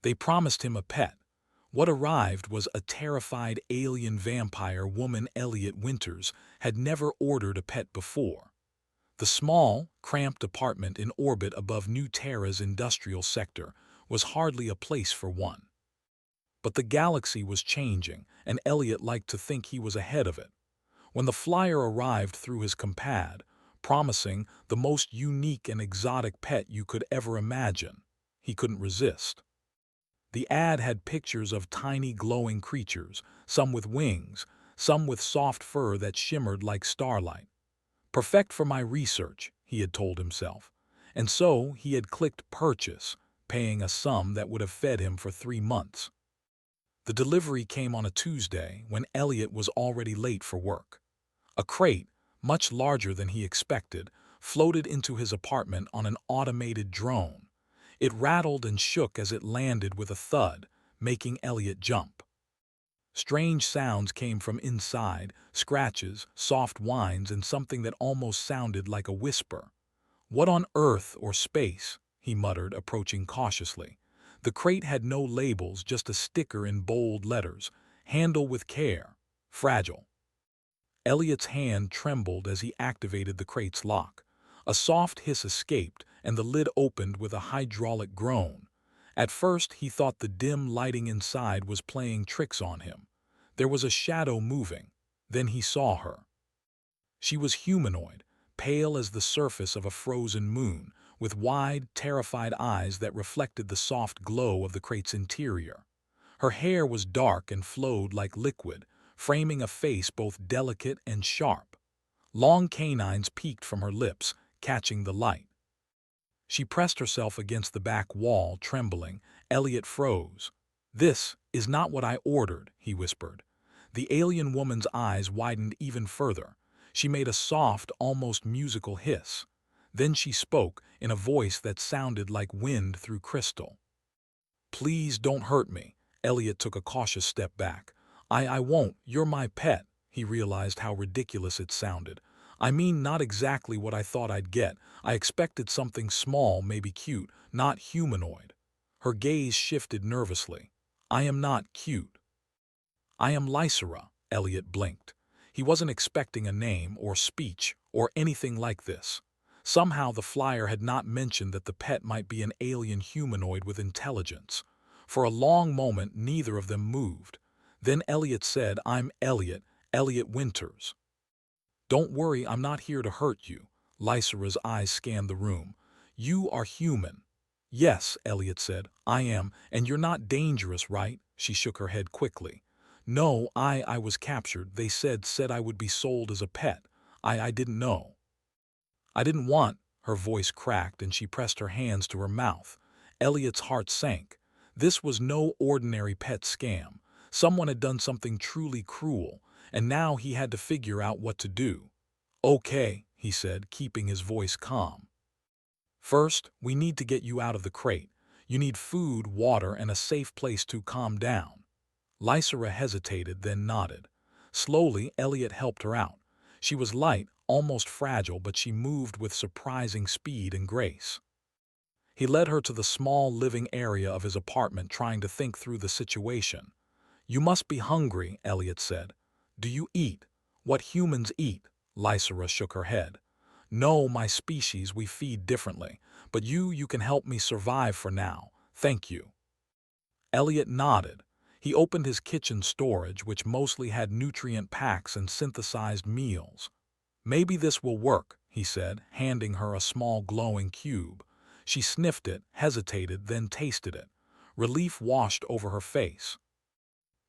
They promised him a pet. What arrived was a terrified alien vampire woman. Elliot Winters had never ordered a pet before. The small, cramped apartment in orbit above New Terra's industrial sector was hardly a place for one. But the galaxy was changing, and Elliot liked to think he was ahead of it. When the flyer arrived through his compad, promising the most unique and exotic pet you could ever imagine, he couldn't resist. The ad had pictures of tiny glowing creatures, some with wings, some with soft fur that shimmered like starlight. Perfect for my research, he had told himself. And so he had clicked purchase, paying a sum that would have fed him for 3 months. The delivery came on a Tuesday when Elliot was already late for work. A crate, much larger than he expected, floated into his apartment on an automated drone. It rattled and shook as it landed with a thud, making Elliot jump. Strange sounds came from inside, scratches, soft whines, and something that almost sounded like a whisper. "What on earth or space?" he muttered, approaching cautiously. The crate had no labels, just a sticker in bold letters. "Handle with care. Fragile." Elliot's hand trembled as he activated the crate's lock. A soft hiss escaped, and the lid opened with a hydraulic groan. At first, he thought the dim lighting inside was playing tricks on him. There was a shadow moving. Then he saw her. She was humanoid, pale as the surface of a frozen moon, with wide, terrified eyes that reflected the soft glow of the crate's interior. Her hair was dark and flowed like liquid, framing a face both delicate and sharp. Long canines peeked from her lips, catching the light. She pressed herself against the back wall, trembling. Elliot froze. "This is not what I ordered," he whispered. The alien woman's eyes widened even further. She made a soft, almost musical hiss. Then she spoke, in a voice that sounded like wind through crystal. "Please don't hurt me." Elliot took a cautious step back. I won't. You're my pet." He realized how ridiculous it sounded. "I mean, not exactly what I thought I'd get. I expected something small, maybe cute, not humanoid." Her gaze shifted nervously. "I am not cute. I am Lysera." Elliot blinked. He wasn't expecting a name or speech or anything like this. Somehow the flyer had not mentioned that the pet might be an alien humanoid with intelligence. For a long moment neither of them moved. Then Elliot said, "I'm Elliot, Elliot Winters." "Don't worry, I'm not here to hurt you." Lysera's eyes scanned the room. "You are human." "Yes," Elliot said, "I am, and you're not dangerous, right?" She shook her head quickly. "No, I was captured. They said I would be sold as a pet. I didn't know." "I didn't want—" Her voice cracked and she pressed her hands to her mouth. Elliot's heart sank. This was no ordinary pet scam. Someone had done something truly cruel, and now he had to figure out what to do. "Okay," he said, keeping his voice calm. "First, we need to get you out of the crate. You need food, water, and a safe place to calm down." Lysera hesitated, then nodded. Slowly, Elliot helped her out. She was light, almost fragile, but she moved with surprising speed and grace. He led her to the small living area of his apartment, trying to think through the situation. "You must be hungry," Elliot said. "Do you eat what humans eat?" Lysera shook her head. "No, my species, we feed differently. But you can help me survive for now. Thank you." Elliot nodded. He opened his kitchen storage, which mostly had nutrient packs and synthesized meals. "Maybe this will work," he said, handing her a small glowing cube. She sniffed it, hesitated, then tasted it. Relief washed over her face.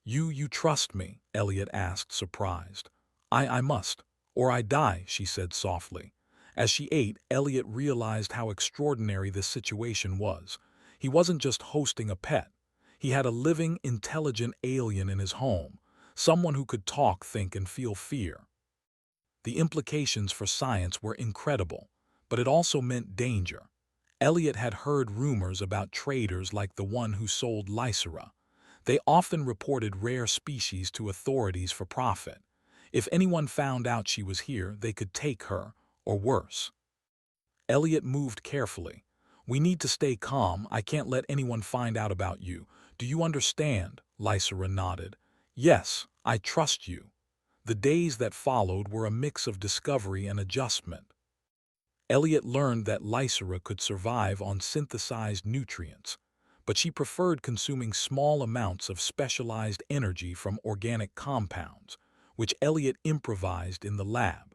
You trust me?" Elliot asked, surprised. I must, or I die," she said softly. As she ate, Elliot realized how extraordinary this situation was. He wasn't just hosting a pet. He had a living, intelligent alien in his home, someone who could talk, think, and feel fear. The implications for science were incredible, but it also meant danger. Elliot had heard rumors about traders like the one who sold Lysera. They often reported rare species to authorities for profit. If anyone found out she was here, they could take her, or worse. Elliot moved carefully. We need to stay calm. I can't let anyone find out about you. Do you understand? Lysera nodded. Yes, I trust you. The days that followed were a mix of discovery and adjustment. Elliot learned that Lysera could survive on synthesized nutrients, but she preferred consuming small amounts of specialized energy from organic compounds, which Elliot improvised in the lab.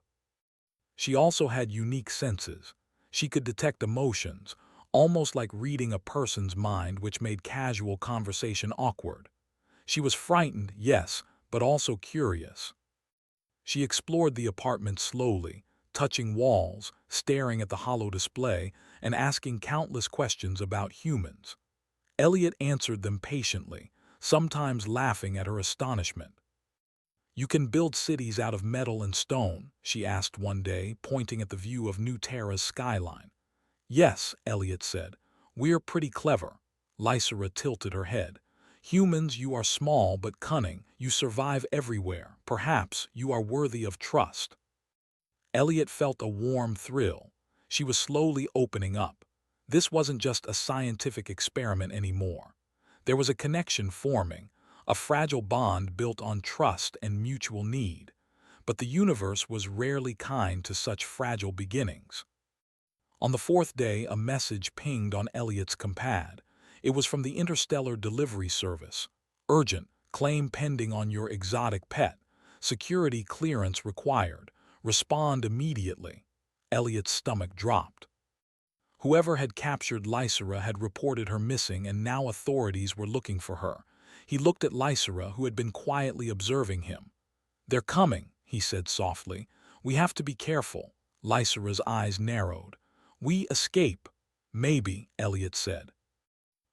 She also had unique senses. She could detect emotions, almost like reading a person's mind, which made casual conversation awkward. She was frightened, yes, but also curious. She explored the apartment slowly, touching walls, staring at the hollow display, and asking countless questions about humans. Elliot answered them patiently, sometimes laughing at her astonishment. You can build cities out of metal and stone, she asked one day, pointing at the view of New Terra's skyline. Yes, Elliot said. We're pretty clever. Lysera tilted her head. Humans, you are small but cunning. You survive everywhere. Perhaps you are worthy of trust. Elliot felt a warm thrill. She was slowly opening up. This wasn't just a scientific experiment anymore. There was a connection forming, a fragile bond built on trust and mutual need. But the universe was rarely kind to such fragile beginnings. On the fourth day, a message pinged on Elliot's compad. It was from the Interstellar Delivery Service. Urgent, claim pending on your exotic pet. Security clearance required. Respond immediately. Elliot's stomach dropped. Whoever had captured Lysera had reported her missing, and now authorities were looking for her. He looked at Lysera, who had been quietly observing him. They're coming, he said softly. We have to be careful. Lysera's eyes narrowed. We escape. Maybe, Elliot said.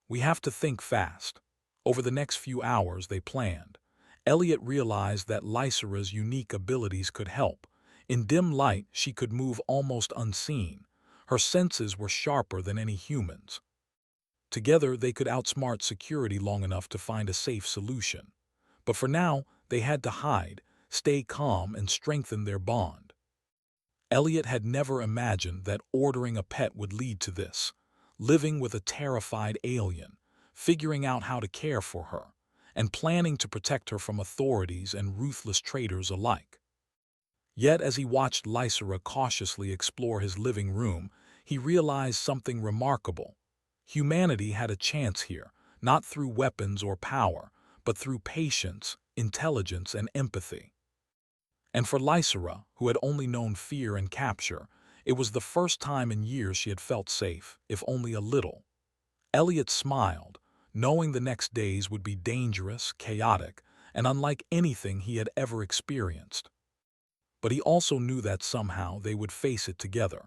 We have to think fast. Over the next few hours, they planned. Elliot realized that Lysera's unique abilities could help. In dim light, she could move almost unseen. Her senses were sharper than any human's. Together, they could outsmart security long enough to find a safe solution. But for now, they had to hide, stay calm, and strengthen their bond. Elliot had never imagined that ordering a pet would lead to this. Living with a terrified alien, figuring out how to care for her, and planning to protect her from authorities and ruthless traitors alike. Yet as he watched Lysera cautiously explore his living room, he realized something remarkable. Humanity had a chance here, not through weapons or power, but through patience, intelligence, and empathy. And for Lysera, who had only known fear and capture, it was the first time in years she had felt safe, if only a little. Elliot smiled, knowing the next days would be dangerous, chaotic, and unlike anything he had ever experienced. But he also knew that somehow they would face it together.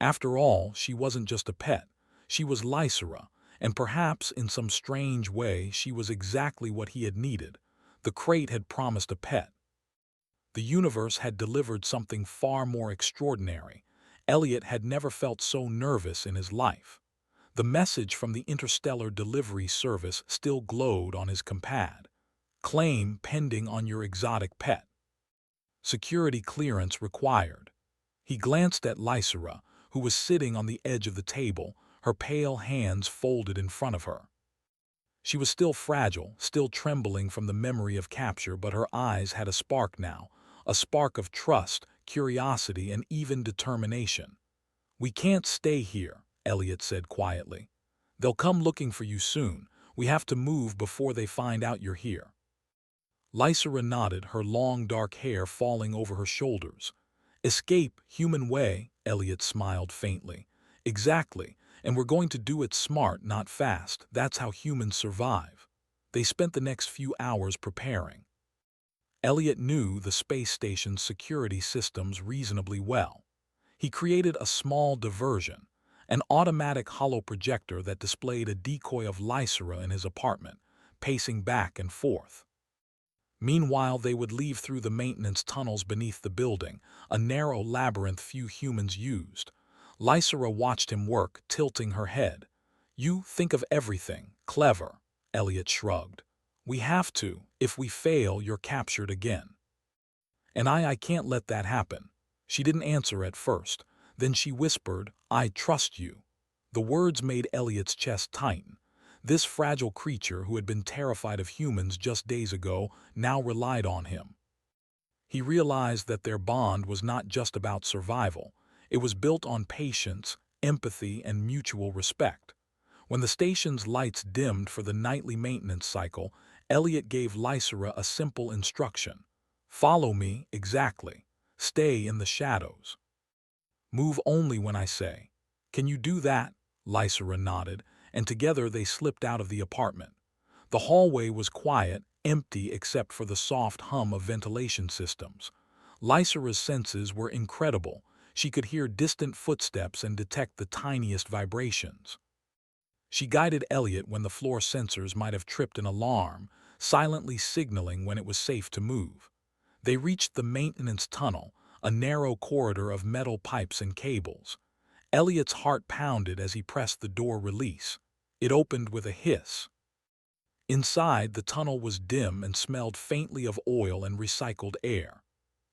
After all, she wasn't just a pet. She was Lysera, and perhaps in some strange way she was exactly what he had needed. The crate had promised a pet. The universe had delivered something far more extraordinary. Elliot had never felt so nervous in his life. The message from the Interstellar Delivery Service still glowed on his compad. Claim pending on your exotic pet. Security clearance required. He glanced at Lysera, who was sitting on the edge of the table, her pale hands folded in front of her. She was still fragile, still trembling from the memory of capture, but her eyes had a spark now, a spark of trust, curiosity, and even determination. We can't stay here, Elliot said quietly. They'll come looking for you soon. We have to move before they find out you're here. Lysera nodded, her long dark hair falling over her shoulders. Escape, human way, Elliot smiled faintly. Exactly, and we're going to do it smart, not fast. That's how humans survive. They spent the next few hours preparing. Elliot knew the space station's security systems reasonably well. He created a small diversion, an automatic holoprojector that displayed a decoy of Lysera in his apartment, pacing back and forth. Meanwhile, they would leave through the maintenance tunnels beneath the building, a narrow labyrinth few humans used. Lysera watched him work, tilting her head. You think of everything. Clever. Elliot shrugged. We have to. If we fail, you're captured again. And I can't let that happen. She didn't answer at first. Then she whispered, I trust you. The words made Elliot's chest tighten. This fragile creature who had been terrified of humans just days ago now relied on him. He realized that their bond was not just about survival. It was built on patience, empathy, and mutual respect. When the station's lights dimmed for the nightly maintenance cycle, Elliot gave Lysera a simple instruction. Follow me exactly. Stay in the shadows. Move only when I say. Can you do that? Lysera nodded, and together they slipped out of the apartment. The hallway was quiet, empty except for the soft hum of ventilation systems. Lysera's senses were incredible. She could hear distant footsteps and detect the tiniest vibrations. She guided Elliot when the floor sensors might have tripped an alarm, silently signaling when it was safe to move. They reached the maintenance tunnel, a narrow corridor of metal pipes and cables. Elliot's heart pounded as he pressed the door release. It opened with a hiss. Inside, the tunnel was dim and smelled faintly of oil and recycled air.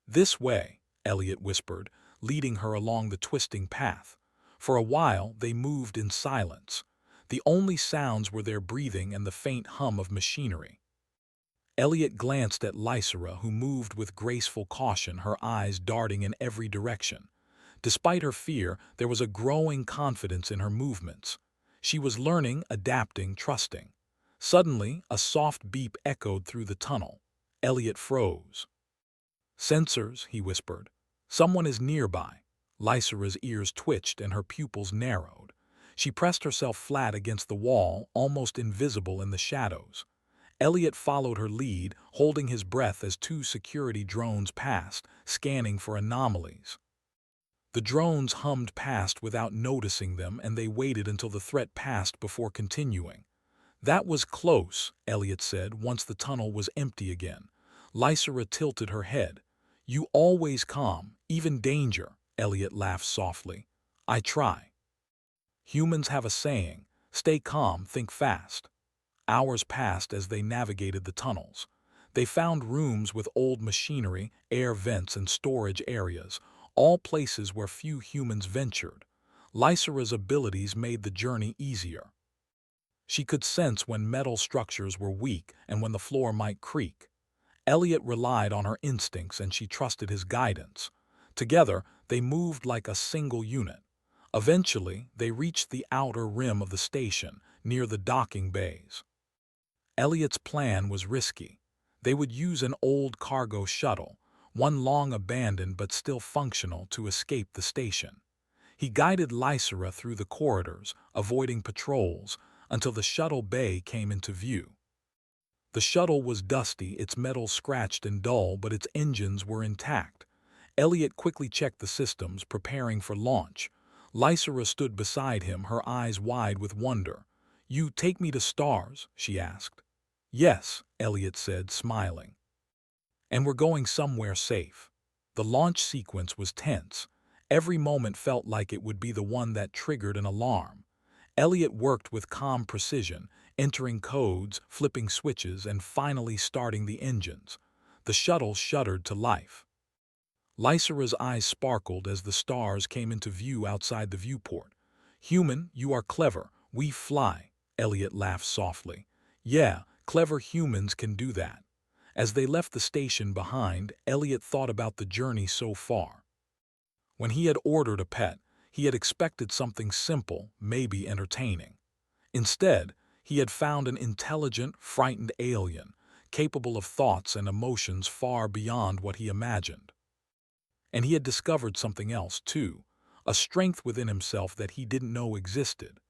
This way, Elliot whispered, leading her along the twisting path. For a while, they moved in silence. The only sounds were their breathing and the faint hum of machinery. Elliot glanced at Lysera, who moved with graceful caution, her eyes darting in every direction. Despite her fear, there was a growing confidence in her movements. She was learning, adapting, trusting. Suddenly, a soft beep echoed through the tunnel. Elliot froze. "Sensors," he whispered. "Someone is nearby." Lysera's ears twitched and her pupils narrowed. She pressed herself flat against the wall, almost invisible in the shadows. Elliot followed her lead, holding his breath as two security drones passed, scanning for anomalies. The drones hummed past without noticing them, and they waited until the threat passed before continuing. "That was close," Elliot said once the tunnel was empty again. Lysera tilted her head. "You always calm, even danger," Elliot laughed softly. "I try." Humans have a saying, "Stay calm, think fast." Hours passed as they navigated the tunnels. They found rooms with old machinery, air vents, and storage areas, all places where few humans ventured. Lysera's abilities made the journey easier. She could sense when metal structures were weak and when the floor might creak. Elliot relied on her instincts and she trusted his guidance. Together, they moved like a single unit. Eventually, they reached the outer rim of the station, near the docking bays. Elliot's plan was risky. They would use an old cargo shuttle, one long abandoned but still functional, to escape the station. He guided Lysera through the corridors, avoiding patrols, until the shuttle bay came into view. The shuttle was dusty, its metal scratched and dull, but its engines were intact. Elliot quickly checked the systems, preparing for launch. Lysera stood beside him, her eyes wide with wonder. "You take me to stars?" she asked. "Yes," Elliot said, smiling. "And we're going somewhere safe." The launch sequence was tense. Every moment felt like it would be the one that triggered an alarm. Elliot worked with calm precision, entering codes, flipping switches, and finally starting the engines. The shuttle shuddered to life. Lysera's eyes sparkled as the stars came into view outside the viewport. "Human, you are clever. We fly." Elliot laughed softly. "Yeah, clever humans can do that." As they left the station behind, Elliot thought about the journey so far. When he had ordered a pet, he had expected something simple, maybe entertaining. Instead, he had found an intelligent, frightened alien, capable of thoughts and emotions far beyond what he imagined. And he had discovered something else, too, a strength within himself that he didn't know existed.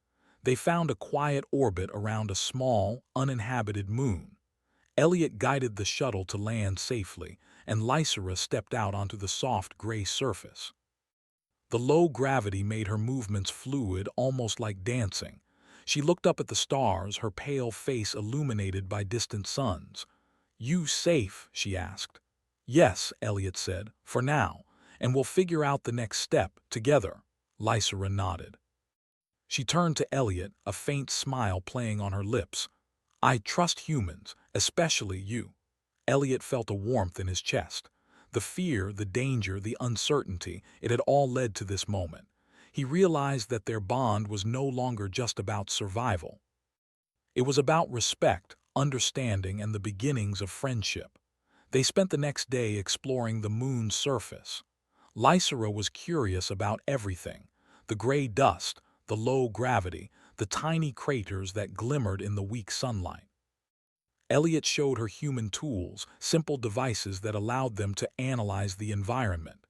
They found a quiet orbit around a small, uninhabited moon. Elliot guided the shuttle to land safely, and Lysera stepped out onto the soft gray surface. The low gravity made her movements fluid, almost like dancing. She looked up at the stars, her pale face illuminated by distant suns. "You safe?" she asked. "Yes," Elliot said, "for now, and we'll figure out the next step together." Lysera nodded. She turned to Elliot, a faint smile playing on her lips. "I trust humans, especially you." Elliot felt a warmth in his chest. The fear, the danger, the uncertainty, it had all led to this moment. He realized that their bond was no longer just about survival. It was about respect, understanding, and the beginnings of friendship. They spent the next day exploring the moon's surface. Lysera was curious about everything: the gray dust, the low gravity, the tiny craters that glimmered in the weak sunlight. Elliot showed her human tools, simple devices that allowed them to analyze the environment.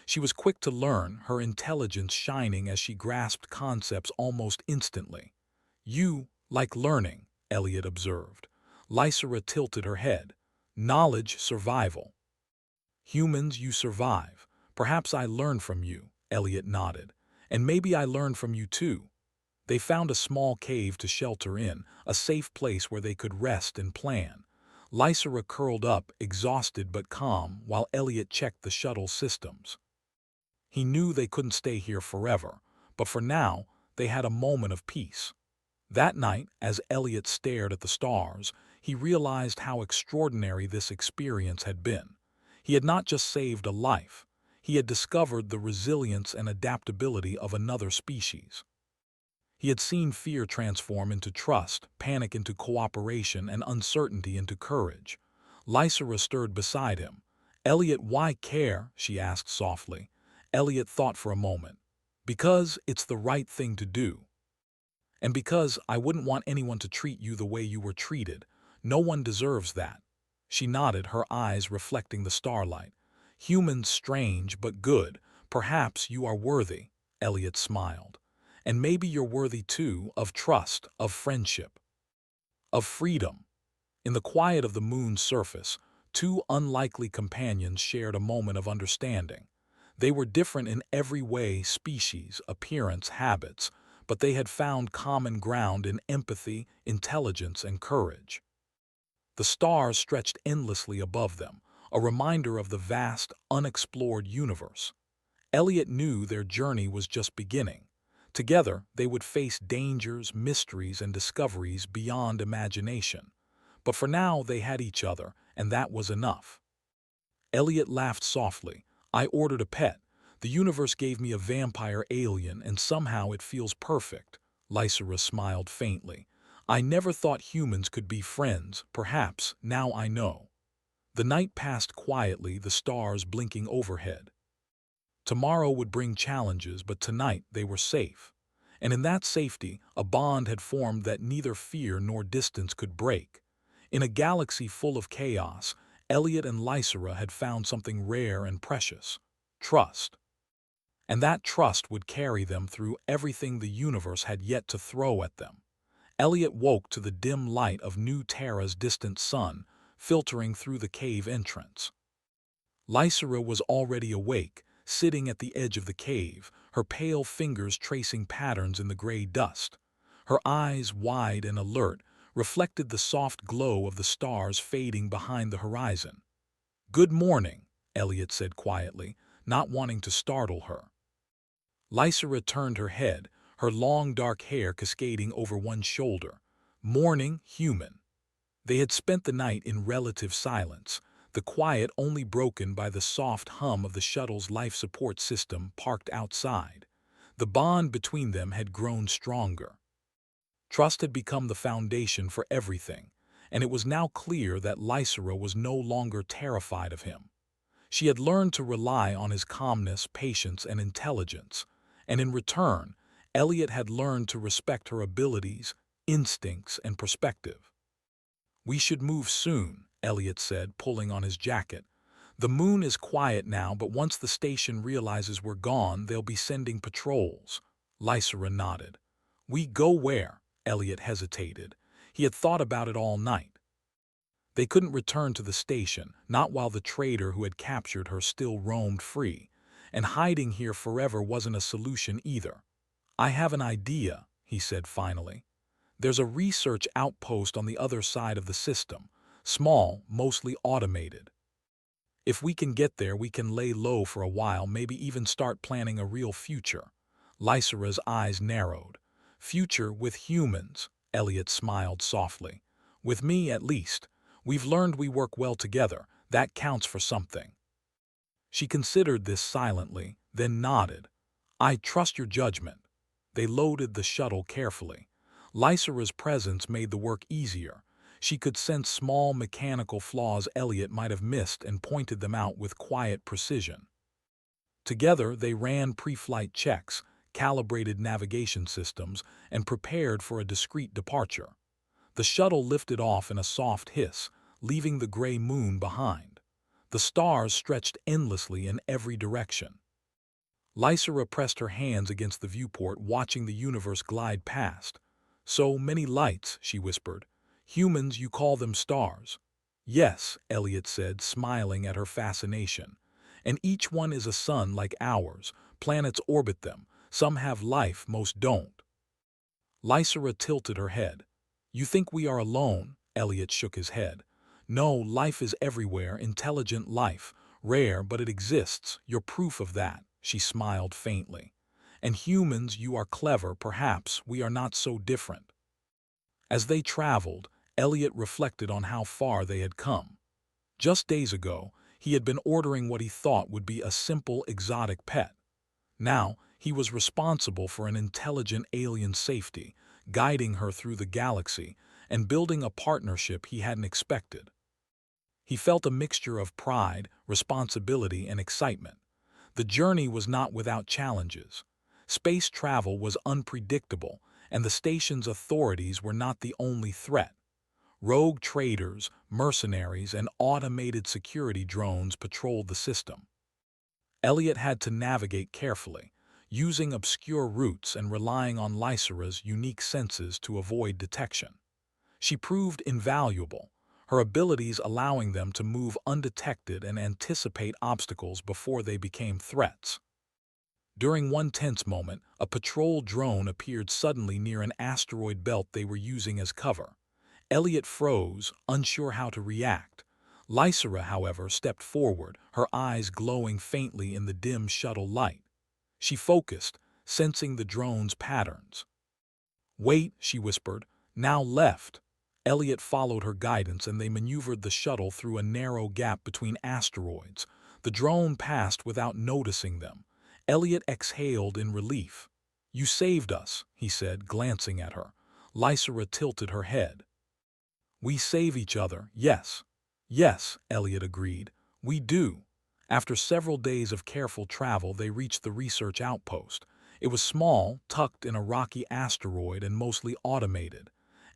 She was quick to learn, her intelligence shining as she grasped concepts almost instantly. "You like learning," Elliot observed. Lysera tilted her head. "Knowledge, survival. Humans, you survive. Perhaps I learn from you," Elliot nodded. "And maybe I learn from you too." They found a small cave to shelter in, a safe place where they could rest and plan. Lysera curled up, exhausted but calm, while Elliot checked the shuttle systems. He knew they couldn't stay here forever, but for now, they had a moment of peace. That night, as Elliot stared at the stars, he realized how extraordinary this experience had been. He had not just saved a life, he had discovered the resilience and adaptability of another species. He had seen fear transform into trust, panic into cooperation, and uncertainty into courage. Lysera stirred beside him. "Elliot, why care?" she asked softly. Elliot thought for a moment. "Because it's the right thing to do. And because I wouldn't want anyone to treat you the way you were treated. No one deserves that." She nodded, her eyes reflecting the starlight. "Humans strange but good. Perhaps you are worthy." Elliot smiled. "And maybe you're worthy too, of trust, of friendship, of freedom." In the quiet of the moon's surface, two unlikely companions shared a moment of understanding. They were different in every way: species, appearance, habits, but they had found common ground in empathy, intelligence, and courage. The stars stretched endlessly above them, a reminder of the vast, unexplored universe. Elliot knew their journey was just beginning. Together, they would face dangers, mysteries, and discoveries beyond imagination. But for now, they had each other, and that was enough. Elliot laughed softly. "I ordered a pet. The universe gave me a vampire alien, and somehow it feels perfect." Lysera smiled faintly. "I never thought humans could be friends. Perhaps now I know." The night passed quietly, the stars blinking overhead. Tomorrow would bring challenges, but tonight they were safe. And in that safety, a bond had formed that neither fear nor distance could break. In a galaxy full of chaos, Elliot and Lysera had found something rare and precious: trust. And that trust would carry them through everything the universe had yet to throw at them. Elliot woke to the dim light of New Terra's distant sun, filtering through the cave entrance. Lysera was already awake, sitting at the edge of the cave, her pale fingers tracing patterns in the gray dust. Her eyes, wide and alert, reflected the soft glow of the stars fading behind the horizon. "Good morning," Elliot said quietly, not wanting to startle her. Lysera turned her head, her long dark hair cascading over one shoulder. "Morning, human." They had spent the night in relative silence, the quiet only broken by the soft hum of the shuttle's life support system parked outside. The bond between them had grown stronger. Trust had become the foundation for everything, and it was now clear that Lysera was no longer terrified of him. She had learned to rely on his calmness, patience, and intelligence, and in return, Elliot had learned to respect her abilities, instincts, and perspective. "We should move soon," Elliot said, pulling on his jacket. "The moon is quiet now, but once the station realizes we're gone, they'll be sending patrols." Lysera nodded. "We go where?" Elliot hesitated. He had thought about it all night. They couldn't return to the station, not while the traitor who had captured her still roamed free, and hiding here forever wasn't a solution either. "I have an idea," he said finally. "There's a research outpost on the other side of the system, small, mostly automated. If we can get there, we can lay low for a while, maybe even start planning a real future." Lysera's eyes narrowed. "Future with humans," Elliot smiled softly. "With me, at least. We've learned we work well together. That counts for something." She considered this silently, then nodded. I trust your judgment. They loaded the shuttle carefully. Lysera's presence made the work easier. She could sense small mechanical flaws Elliot might have missed and pointed them out with quiet precision. Together, they ran pre-flight checks, calibrated navigation systems, and prepared for a discreet departure. The shuttle lifted off in a soft hiss, leaving the gray moon behind. The stars stretched endlessly in every direction. Lysera pressed her hands against the viewport, watching the universe glide past. "So many lights," she whispered. "Humans, you call them stars." "Yes," Elliot said, smiling at her fascination. "And each one is a sun like ours. Planets orbit them. Some have life, most don't." Lysera tilted her head. "You think we are alone?" Elliot shook his head. "No, life is everywhere, intelligent life. Rare, but it exists. You're proof of that." She smiled faintly. "And humans, you are clever, perhaps we are not so different." As they traveled, Elliot reflected on how far they had come. Just days ago, he had been ordering what he thought would be a simple exotic pet. Now, he was responsible for an intelligent alien safety, guiding her through the galaxy, and building a partnership he hadn't expected. He felt a mixture of pride, responsibility, and excitement. The journey was not without challenges. Space travel was unpredictable, and the station's authorities were not the only threat. Rogue traders, mercenaries, and automated security drones patrolled the system. Elliot had to navigate carefully, using obscure routes and relying on Lysera's unique senses to avoid detection. She proved invaluable, her abilities allowing them to move undetected and anticipate obstacles before they became threats. During one tense moment, a patrol drone appeared suddenly near an asteroid belt they were using as cover. Elliot froze, unsure how to react. Lysera, however, stepped forward, her eyes glowing faintly in the dim shuttle light. She focused, sensing the drone's patterns. "Wait," she whispered. "Now left." Elliot followed her guidance and they maneuvered the shuttle through a narrow gap between asteroids. The drone passed without noticing them. Elliot exhaled in relief. "You saved us," he said, glancing at her. Lysera tilted her head. "We save each other, yes." "Yes," Elliot agreed. "We do." After several days of careful travel, they reached the research outpost. It was small, tucked in a rocky asteroid and mostly automated.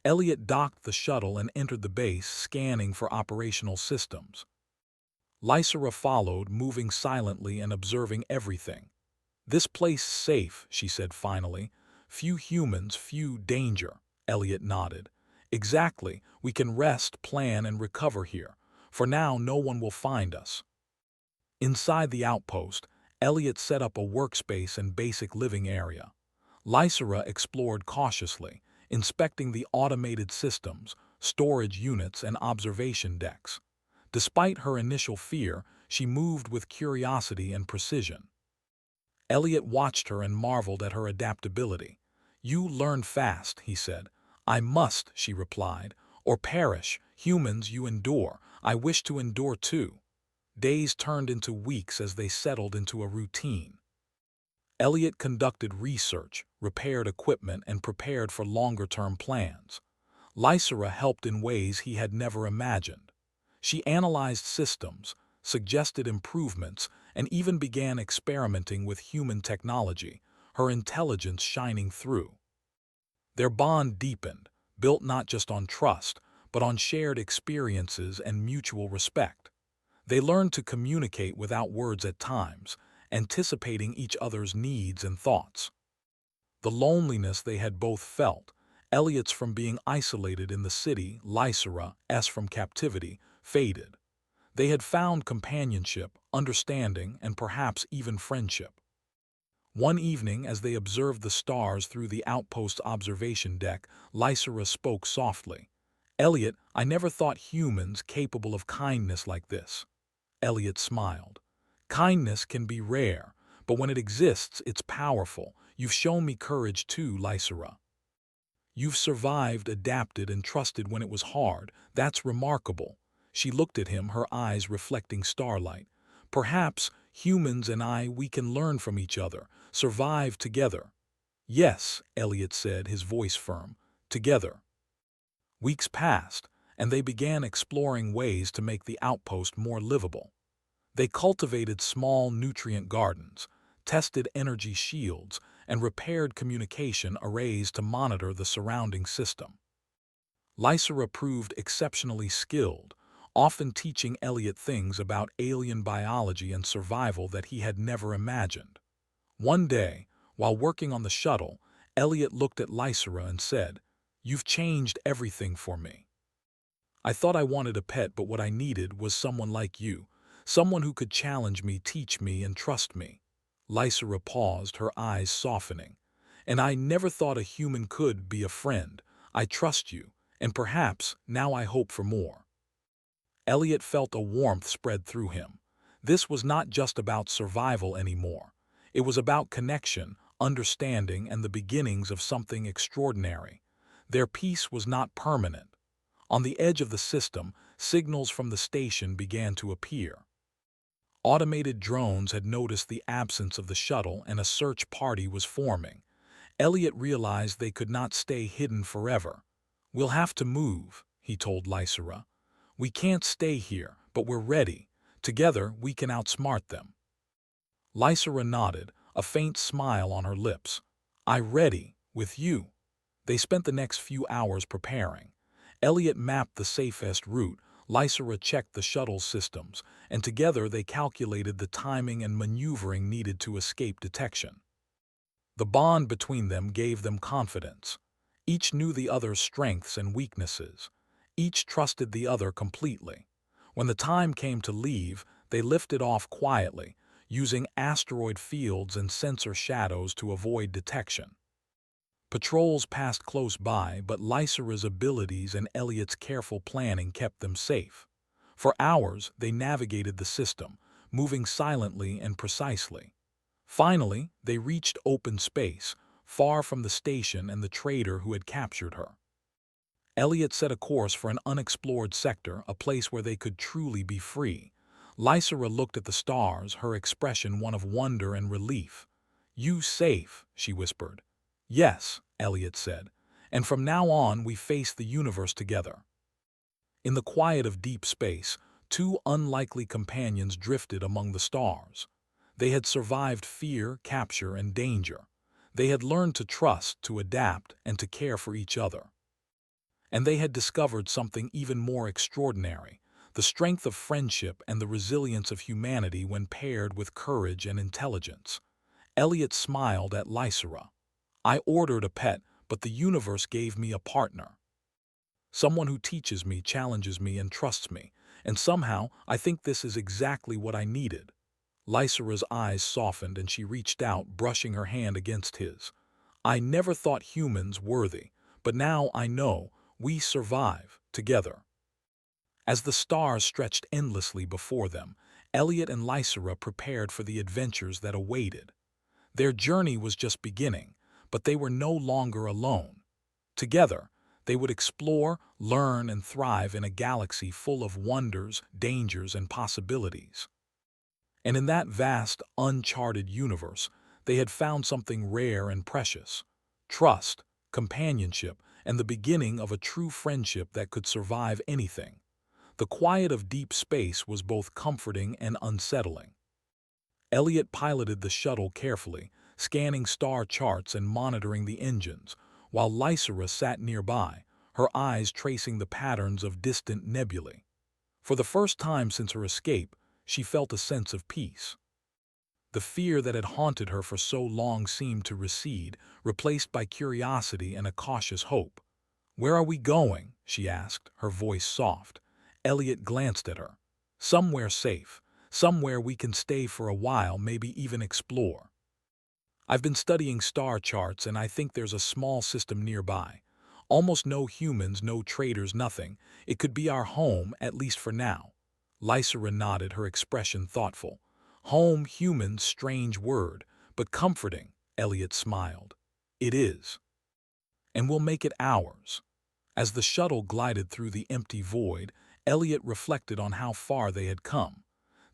Elliot docked the shuttle and entered the base, scanning for operational systems. Lysera followed, moving silently and observing everything. "This place is safe," she said finally. "Few humans, few danger." Elliot nodded. "Exactly. We can rest, plan, and recover here. For now, no one will find us." Inside the outpost, Elliot set up a workspace and basic living area. Lysera explored cautiously, inspecting the automated systems, storage units, and observation decks. Despite her initial fear, she moved with curiosity and precision. Elliot watched her and marveled at her adaptability. "You learn fast," he said. "I must," she replied, "or perish. Humans, you endure. I wish to endure too." Days turned into weeks as they settled into a routine. Elliot conducted research, repaired equipment, and prepared for longer-term plans. Lysera helped in ways he had never imagined. She analyzed systems, suggested improvements, and even began experimenting with human technology, her intelligence shining through. Their bond deepened, built not just on trust, but on shared experiences and mutual respect. They learned to communicate without words at times, anticipating each other's needs and thoughts. The loneliness they had both felt, Elliot's from being isolated in the city, Lysera's from captivity, faded. They had found companionship, understanding, and perhaps even friendship. One evening, as they observed the stars through the outpost's observation deck, Lysera spoke softly. "Elliot, I never thought humans capable of kindness like this." Elliot smiled. "Kindness can be rare, but when it exists, it's powerful. You've shown me courage too, Lysera. You've survived, adapted, and trusted when it was hard. That's remarkable." She looked at him, her eyes reflecting starlight. "Perhaps, humans and we can learn from each other. survive together. Yes, Elliot said, his voice firm. Together. Weeks passed, and they began exploring ways to make the outpost more livable. They cultivated small nutrient gardens, tested energy shields, and repaired communication arrays to monitor the surrounding system. Lysera proved exceptionally skilled, often teaching Elliot things about alien biology and survival that he had never imagined. One day, while working on the shuttle, Elliot looked at Lysera and said, "You've changed everything for me. I thought I wanted a pet, but what I needed was someone like you, someone who could challenge me, teach me, and trust me." Lysera paused, her eyes softening. "And I never thought a human could be a friend. I trust you, and perhaps now I hope for more." Elliot felt a warmth spread through him. This was not just about survival anymore. It was about connection, understanding, and the beginnings of something extraordinary. Their peace was not permanent. On the edge of the system, signals from the station began to appear. Automated drones had noticed the absence of the shuttle, and a search party was forming. Elliot realized they could not stay hidden forever. "We'll have to move," he told Lysera. "We can't stay here, but we're ready. Together, we can outsmart them." Lysera nodded, a faint smile on her lips. "I ready, with you." They spent the next few hours preparing. Elliot mapped the safest route, Lysera checked the shuttle systems, and together they calculated the timing and maneuvering needed to escape detection. The bond between them gave them confidence. Each knew the other's strengths and weaknesses. Each trusted the other completely. When the time came to leave, they lifted off quietly, using asteroid fields and sensor shadows to avoid detection. Patrols passed close by, but Lysera's abilities and Elliot's careful planning kept them safe. For hours, they navigated the system, moving silently and precisely. Finally, they reached open space, far from the station and the trader who had captured her. Elliot set a course for an unexplored sector, a place where they could truly be free. Lysera looked at the stars, her expression one of wonder and relief. "You safe?" she whispered. "Yes," Elliot said, "and from now on we face the universe together." In the quiet of deep space, two unlikely companions drifted among the stars. They had survived fear, capture, and danger. They had learned to trust, to adapt, and to care for each other. And they had discovered something even more extraordinary: the strength of friendship and the resilience of humanity when paired with courage and intelligence. Elliot smiled at Lysera. "I ordered a pet, but the universe gave me a partner. Someone who teaches me, challenges me, and trusts me. And somehow, I think this is exactly what I needed." Lysera's eyes softened and she reached out, brushing her hand against his. "I never thought humans worthy, but now I know we survive together." As the stars stretched endlessly before them, Elliot and Lysera prepared for the adventures that awaited. Their journey was just beginning, but they were no longer alone. Together, they would explore, learn, and thrive in a galaxy full of wonders, dangers, and possibilities. And in that vast, uncharted universe, they had found something rare and precious: trust, companionship, and the beginning of a true friendship that could survive anything. The quiet of deep space was both comforting and unsettling. Elliot piloted the shuttle carefully, scanning star charts and monitoring the engines, while Lysera sat nearby, her eyes tracing the patterns of distant nebulae. For the first time since her escape, she felt a sense of peace. The fear that had haunted her for so long seemed to recede, replaced by curiosity and a cautious hope. "Where are we going?" she asked, her voice soft. Elliot glanced at her. "Somewhere safe. Somewhere we can stay for a while, maybe even explore. I've been studying star charts and I think there's a small system nearby. Almost no humans, no traders, nothing. It could be our home, at least for now." Lysera nodded, her expression thoughtful. "Home, humans, strange word, but comforting," Elliot smiled. "It is. And we'll make it ours." As the shuttle glided through the empty void, Elliot reflected on how far they had come.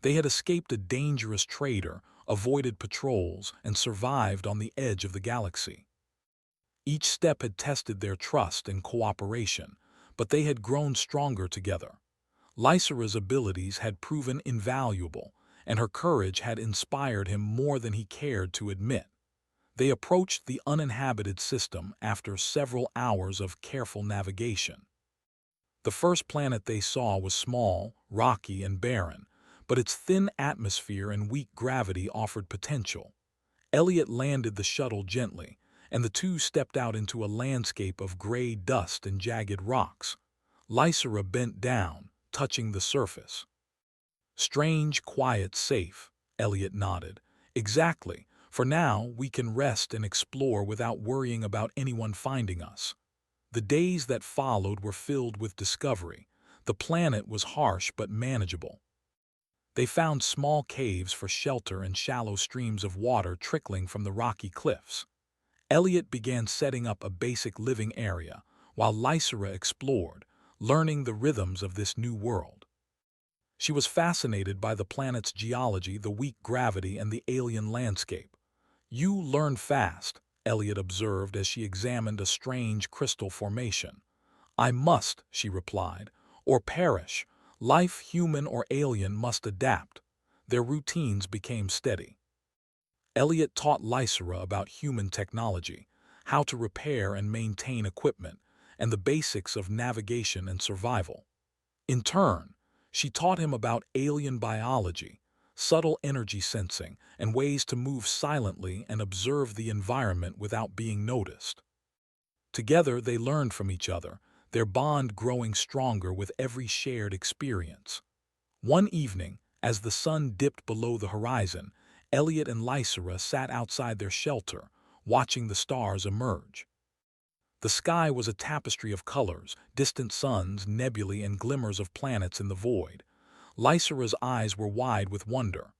They had escaped a dangerous trader, avoided patrols, and survived on the edge of the galaxy. Each step had tested their trust and cooperation, but they had grown stronger together. Lysera's abilities had proven invaluable, and her courage had inspired him more than he cared to admit. They approached the uninhabited system after several hours of careful navigation. The first planet they saw was small, rocky, and barren, but its thin atmosphere and weak gravity offered potential. Elliot landed the shuttle gently, and the two stepped out into a landscape of gray dust and jagged rocks. Lysera bent down, touching the surface. Strange, quiet, safe, Elliot nodded. Exactly. For now, we can rest and explore without worrying about anyone finding us. The days that followed were filled with discovery. The planet was harsh but manageable. They found small caves for shelter and shallow streams of water trickling from the rocky cliffs. Elliot began setting up a basic living area, while Lysera explored, learning the rhythms of this new world. She was fascinated by the planet's geology, the weak gravity, and the alien landscape. "You learn fast," Elliot observed as she examined a strange crystal formation. "I must," she replied, "or perish. Life, human or alien, must adapt." Their routines became steady. Elliot taught Lysera about human technology, how to repair and maintain equipment, and the basics of navigation and survival. In turn, she taught him about alien biology, subtle energy sensing, and ways to move silently and observe the environment without being noticed. Together, they learned from each other, their bond growing stronger with every shared experience. One evening, as the sun dipped below the horizon, Elliot and Lysera sat outside their shelter, watching the stars emerge. The sky was a tapestry of colors, distant suns, nebulae, and glimmers of planets in the void. Lysera's eyes were wide with wonder.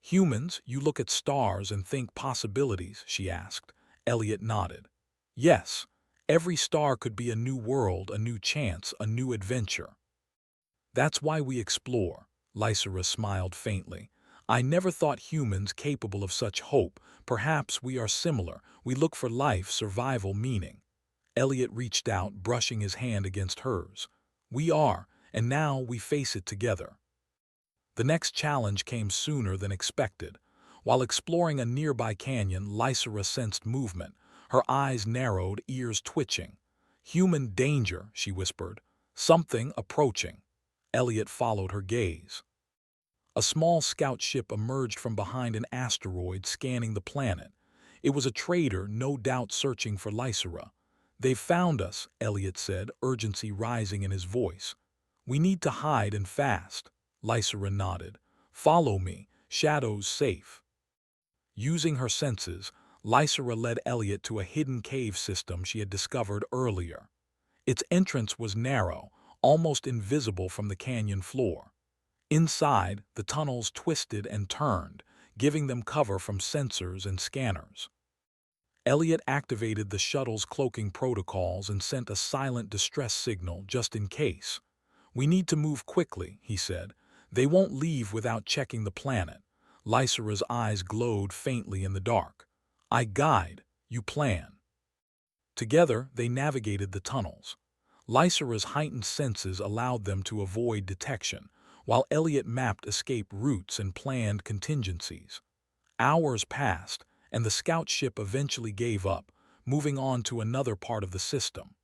"Humans, you look at stars and think possibilities," she asked. Elliot nodded. "Yes, every star could be a new world, a new chance, a new adventure." "That's why we explore," Lysera smiled faintly. "I never thought humans capable of such hope. Perhaps we are similar. We look for life, survival, meaning." Elliot reached out, brushing his hand against hers. "We are, and now we face it together." The next challenge came sooner than expected. While exploring a nearby canyon, Lysera sensed movement, her eyes narrowed, ears twitching. "Human danger," she whispered. "Something approaching." Elliot followed her gaze. A small scout ship emerged from behind an asteroid, scanning the planet. It was a trader, no doubt searching for Lysera. "They've found us," Elliot said, urgency rising in his voice. "We need to hide and fast." Lysera nodded. "Follow me. Shadows safe." Using her senses, Lysera led Elliot to a hidden cave system she had discovered earlier. Its entrance was narrow, almost invisible from the canyon floor. Inside, the tunnels twisted and turned, giving them cover from sensors and scanners. Elliot activated the shuttle's cloaking protocols and sent a silent distress signal just in case. "We need to move quickly," he said. "They won't leave without checking the planet." Lysera's eyes glowed faintly in the dark. "I guide, you plan." Together, they navigated the tunnels. Lysera's heightened senses allowed them to avoid detection, while Elliot mapped escape routes and planned contingencies. Hours passed, and the scout ship eventually gave up, moving on to another part of the system.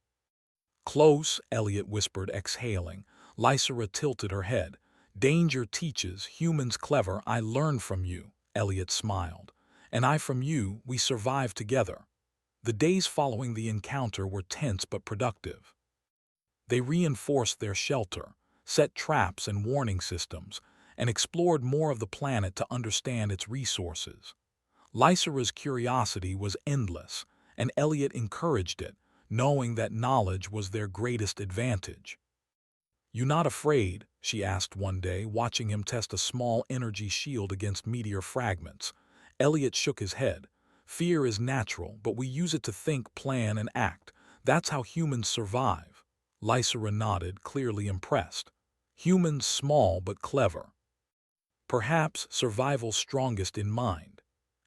"Close," Elliot whispered, exhaling. Lysera tilted her head. "Danger teaches, humans clever. I learn from you," Elliot smiled. "And I from you. We survive together." The days following the encounter were tense but productive. They reinforced their shelter, set traps and warning systems, and explored more of the planet to understand its resources. Lysera's curiosity was endless, and Elliot encouraged it, knowing that knowledge was their greatest advantage. "You not afraid?" she asked one day, watching him test a small energy shield against meteor fragments. Elliot shook his head. "Fear is natural, but we use it to think, plan, and act. That's how humans survive." Lysera nodded, clearly impressed. "Humans small but clever. Perhaps survival's strongest in mind."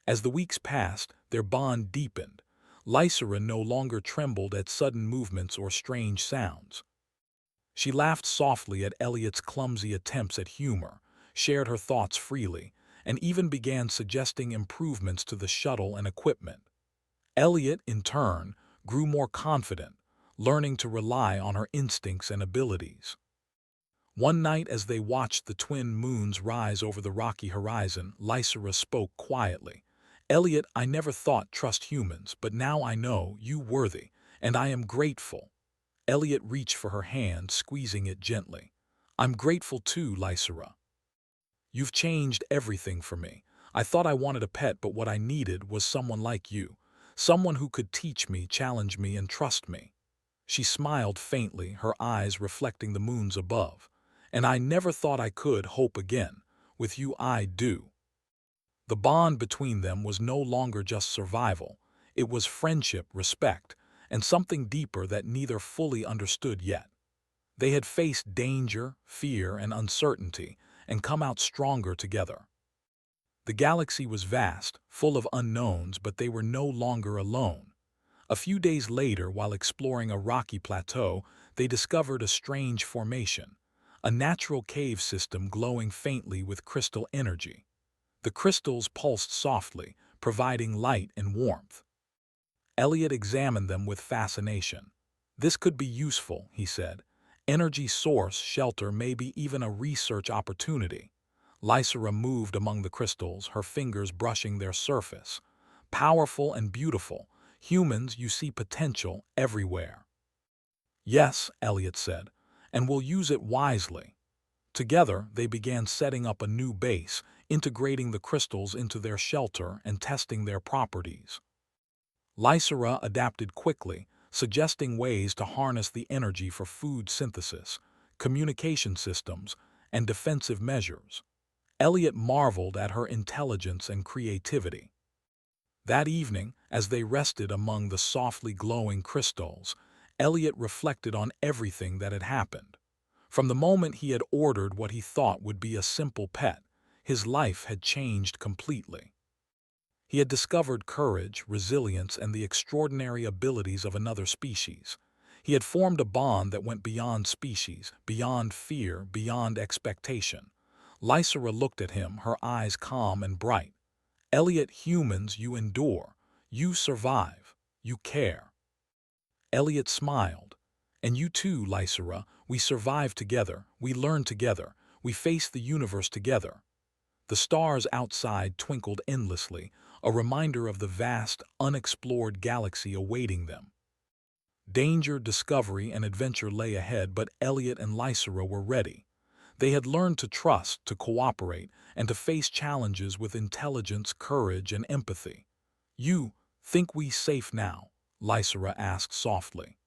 As the weeks passed, their bond deepened. Lysera no longer trembled at sudden movements or strange sounds. She laughed softly at Elliot's clumsy attempts at humor, shared her thoughts freely, and even began suggesting improvements to the shuttle and equipment. Elliot, in turn, grew more confident, learning to rely on her instincts and abilities. One night as they watched the twin moons rise over the rocky horizon, Lysera spoke quietly. "Elliot, I never thought trust humans, but now I know you worthy, and I am grateful." Elliot reached for her hand, squeezing it gently. "I'm grateful too, Lysera. You've changed everything for me. I thought I wanted a pet, but what I needed was someone like you. Someone who could teach me, challenge me, and trust me." She smiled faintly, her eyes reflecting the moons above. "And I never thought I could hope again. With you I do." The bond between them was no longer just survival. It was friendship, respect, and something deeper that neither fully understood yet. They had faced danger, fear, and uncertainty, and come out stronger together. The galaxy was vast, full of unknowns, but they were no longer alone. A few days later, while exploring a rocky plateau, they discovered a strange formation, a natural cave system glowing faintly with crystal energy. The crystals pulsed softly, providing light and warmth. Elliot examined them with fascination. "This could be useful," he said. "Energy source, shelter, maybe even a research opportunity." Lysera moved among the crystals, her fingers brushing their surface. "Powerful and beautiful. Humans, you see potential everywhere." "Yes," Elliot said, "and we'll use it wisely." Together, they began setting up a new base, integrating the crystals into their shelter and testing their properties. Lysera adapted quickly, suggesting ways to harness the energy for food synthesis, communication systems, and defensive measures. Elliot marveled at her intelligence and creativity. That evening, as they rested among the softly glowing crystals, Elliot reflected on everything that had happened. From the moment he had ordered what he thought would be a simple pet, his life had changed completely. He had discovered courage, resilience, and the extraordinary abilities of another species. He had formed a bond that went beyond species, beyond fear, beyond expectation. Lysera looked at him, her eyes calm and bright. "Elliot, humans, you endure. You survive. You care." Elliot smiled. "And you too, Lysera. We survived together. We learned together. We faced the universe together." The stars outside twinkled endlessly, a reminder of the vast, unexplored galaxy awaiting them. Danger, discovery, and adventure lay ahead, but Elliot and Lysera were ready. They had learned to trust, to cooperate, and to face challenges with intelligence, courage, and empathy. "You think we safe now?" Lysera asked softly.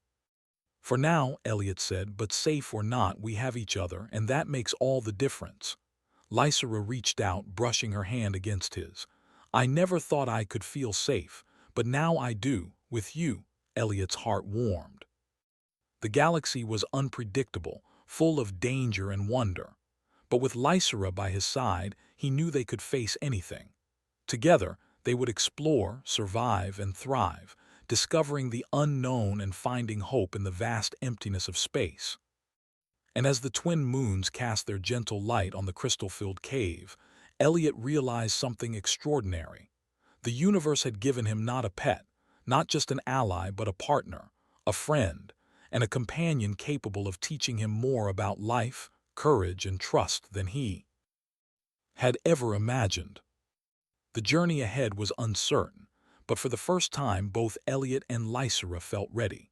"For now," Elliot said, "but safe or not, we have each other, and that makes all the difference." Lysera reached out, brushing her hand against his. "I never thought I could feel safe, but now I do, with you." Elliot's heart warmed. The galaxy was unpredictable, full of danger and wonder. But with Lysera by his side, he knew they could face anything. Together, they would explore, survive, and thrive, discovering the unknown and finding hope in the vast emptiness of space. And as the twin moons cast their gentle light on the crystal-filled cave, Elliot realized something extraordinary. The universe had given him not a pet, not just an ally, but a partner, a friend, and a companion capable of teaching him more about life, courage, and trust than he had ever imagined. The journey ahead was uncertain, but for the first time both Elliot and Lysera felt ready.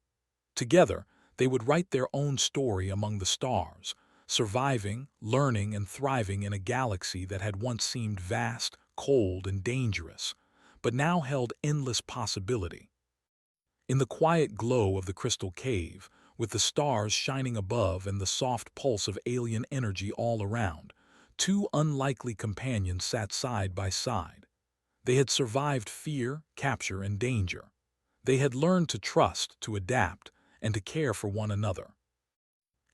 Together, they would write their own story among the stars, surviving, learning, and thriving in a galaxy that had once seemed vast, cold, and dangerous, but now held endless possibility. In the quiet glow of the crystal cave, with the stars shining above and the soft pulse of alien energy all around, two unlikely companions sat side by side. They had survived fear, capture, and danger. They had learned to trust, to adapt, and to care for one another.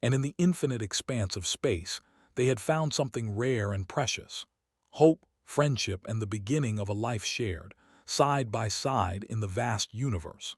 And in the infinite expanse of space, they had found something rare and precious: hope, friendship, and the beginning of a life shared, side by side in the vast universe.